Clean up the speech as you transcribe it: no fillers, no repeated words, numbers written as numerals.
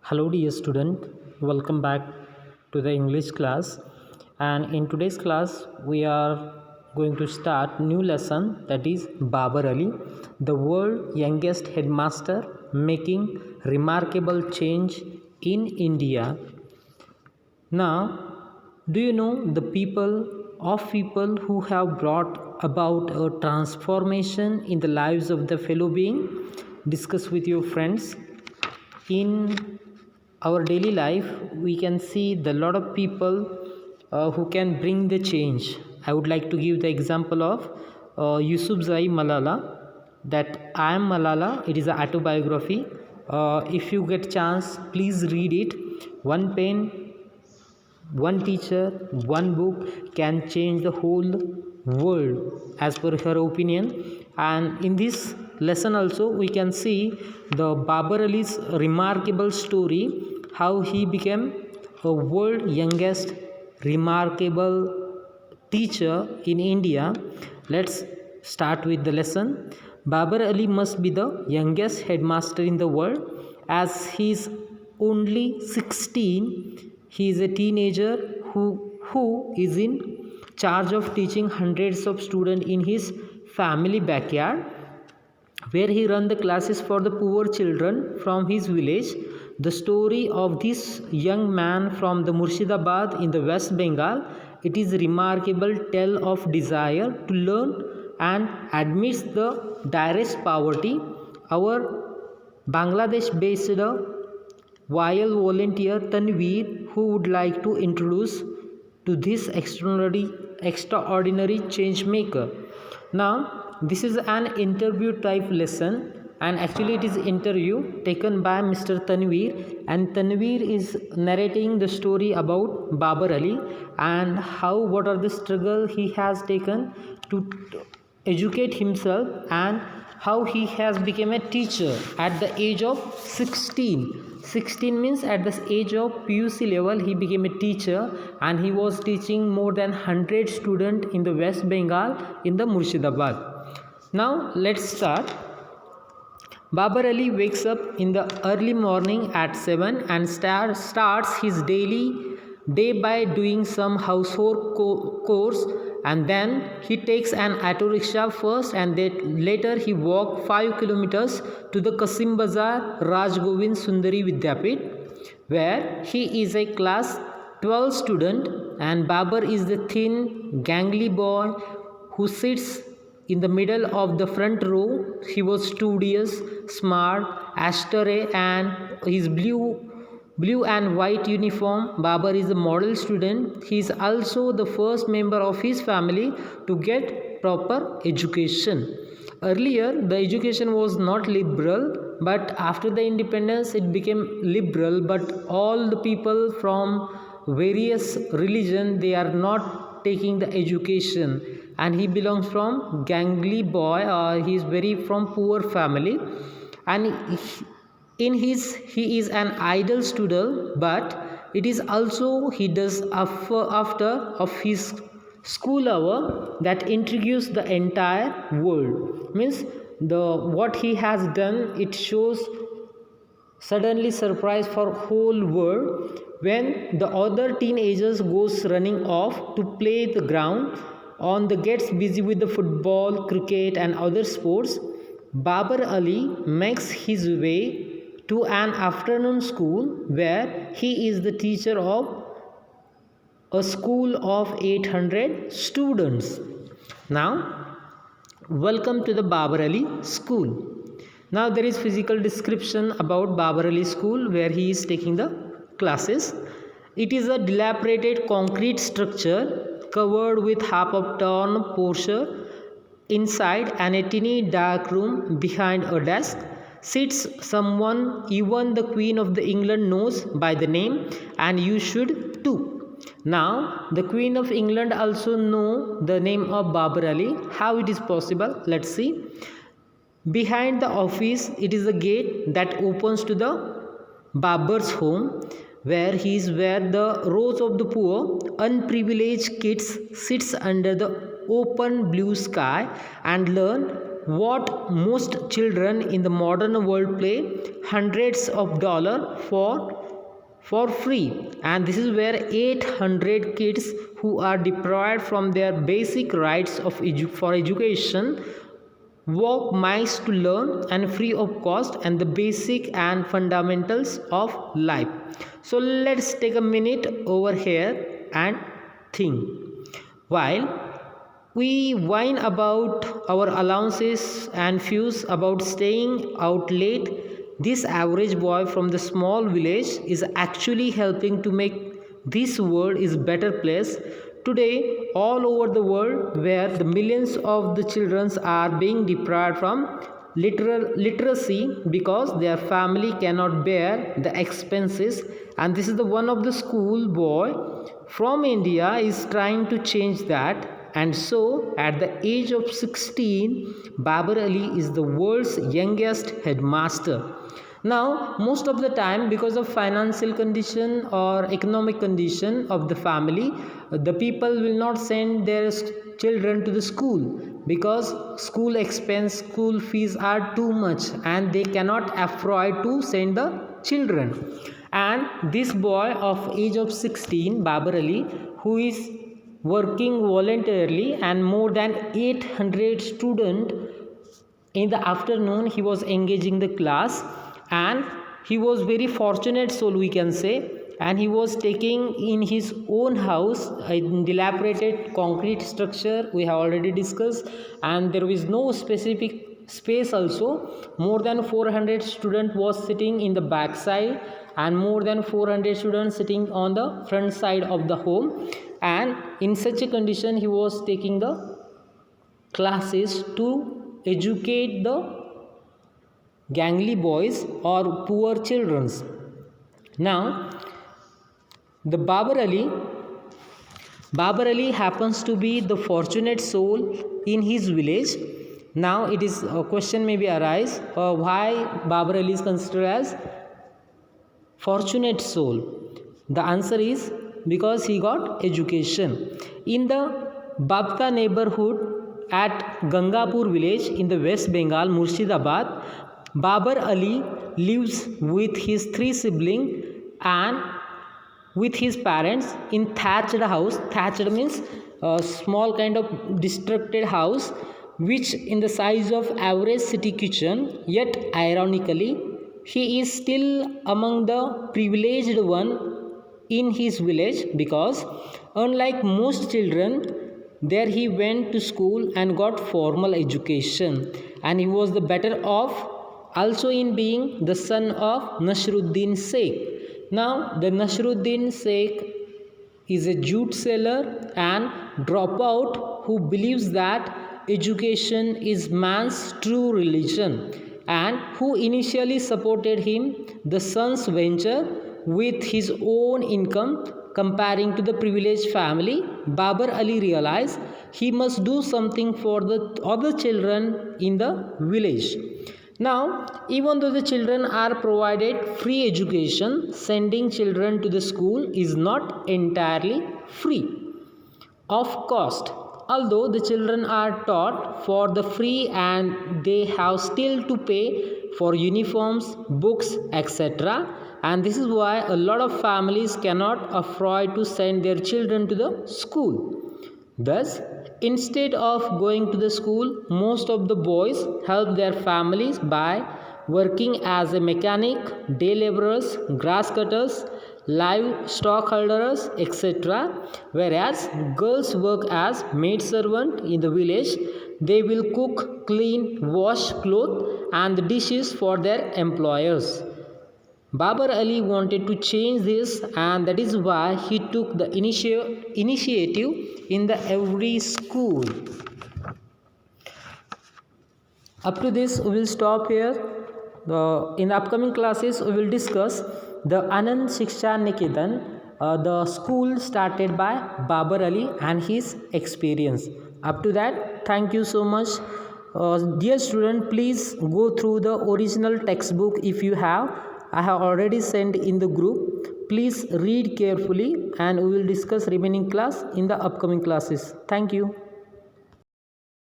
Hello, dear student. Welcome back to the English class. And in today's class, we are going to start new lesson, that is Babar Ali, the world youngest headmaster making remarkable change in India. Now, do you know the people who have brought about a transformation in the lives of the fellow being? Discuss with your friends. In our daily life, we can see the lot of people who can bring the change. I would like to give the example of Yusufzai Malala, that I am Malala. It is an autobiography. If you get chance, please read it. One pen, one teacher, one book can change the whole world as per her opinion. And in this lesson also we can see the Babar Ali's remarkable story, how he became a world youngest remarkable teacher in India. Let's start with the lesson. Babar Ali must be the youngest headmaster in the world, as he is only 16. He is a teenager who is in charge of teaching hundreds of students in his family backyard, where he run the classes for the poor children from his village. The story of this young man from the Murshidabad in the West Bengal, it is remarkable tale of desire to learn and amidst the direst poverty. Our Bangladesh based while volunteer Tanveer, who would like to introduce to this extraordinary change maker. Now, this is an interview type lesson, and actually it is interview taken by Mr. Tanveer, and Tanveer is narrating the story about Babar Ali and what are the struggle he has taken to educate himself, and how he has become a teacher at the age of 16. 16 means at the age of PUC level he became a teacher, and he was teaching more than 100 students in the West Bengal in the Murshidabad. Now let's start. Babar Ali wakes up in the early morning at 7 and starts his daily day by doing some household chores, and then he takes an auto rickshaw first, and then later he walks 5 kilometers to the Kasim Bazar Raj Govind Sundari Vidyapit, where he is a class 12 student, and Babar is the thin, gangly boy who sits in the middle of the front row. He was studious, smart, austere, and his blue and white uniform. Babar is a model student. He is also the first member of his family to get proper education. Earlier, the education was not liberal, but after the independence, it became liberal. But all the people from various religion, they are not taking the education, and he belongs from gangly boy. He is very from poor family, and he is an idle student, but it is also he does after of his school hour that introduce the entire world. Means the what he has done, it shows suddenly surprise for whole world. When the other teenagers goes running off to play the ground on the gets busy with the football, cricket and other sports, Babar Ali makes his way to an afternoon school where he is the teacher of a school of 800 students. Now, welcome to the Babar Ali school. Now there is physical description about Babar Ali school where he is taking the classes. It is a dilapidated concrete structure covered with half of torn portion. Inside, a tiny dark room behind a desk sits someone even the Queen of the England knows by the name, and you should too. Now the Queen of England also know the name of Babar Ali. How it is possible? Let's see. Behind the office, it is a gate that opens to the Babar's home, where the rows of the poor, unprivileged kids sits under the open blue sky and learn what most children in the modern world pay hundreds of dollars for free, and this is where 800 kids who are deprived from their basic rights of for education walk miles to learn and free of cost and the basic and fundamentals of life. So let's take a minute over here and think. While we whine about our allowances and fuss about staying out late, this average boy from the small village is actually helping to make this world is better place today all over the world, where the millions of the children are being deprived from literacy because their family cannot bear the expenses. And this is the one of the school boy from India is trying to change that. And so at the age of 16, Babar Ali is the world's youngest headmaster. Now most of the time, because of financial condition or economic condition of the family, the people will not send their children to the school because school expense, school fees are too much and they cannot afford to send the children. And this boy of age of 16, Babar Ali, who is working voluntarily, and more than 800 students in the afternoon he was engaging the class, and he was very fortunate soul, we can say, and he was taking in his own house a dilapidated concrete structure we have already discussed, and there is no specific space also. More than 400 students was sitting in the back side and more than 400 students sitting on the front side of the home, and in such a condition he was taking the classes to educate the gangly boys or poor children. Now the Babar Ali happens to be the fortunate soul in his village. Now it is a question maybe arise, why Babar Ali is considered as fortunate soul. The answer is because he got education. In the Babka neighborhood at Gangapur village in the West Bengal, Murshidabad, Babar Ali lives with his 3 siblings and with his parents in thatched house. Thatched means a small kind of destructed house which in the size of average city kitchen, yet ironically he is still among the privileged one in his village, because unlike most children there he went to school and got formal education, and he was the better off also in being the son of Nasruddin Sheikh. Now the Nasruddin Sheikh is a jute seller and dropout who believes that education is man's true religion, and who initially supported him the son's venture with his own income. Comparing to the privileged family, Babar Ali realized he must do something for the other children in the village. Now, even though the children are provided free education, sending children to the school is not entirely free of cost. Although the children are taught for the free and they have still to pay for uniforms, books, etc. And this is why a lot of families cannot afford to send their children to the school. Thus, instead of going to the school, most of the boys help their families by working as a mechanic, day laborers, grass cutters, livestock herders, etc. Whereas girls work as maid servant in the village. They will cook, clean, wash clothes and the dishes for their employers. Babar Ali wanted to change this, and that is why he took the initiative in the every school. Up to this we will stop here. In the upcoming classes we will discuss the Anand Shiksha Niketan, the school started by Babar Ali and his experience. Up to that, thank you so much. Dear student, please go through the original textbook if you have. I have already sent in the group. Please read carefully and we will discuss remaining class in the upcoming classes. Thank you.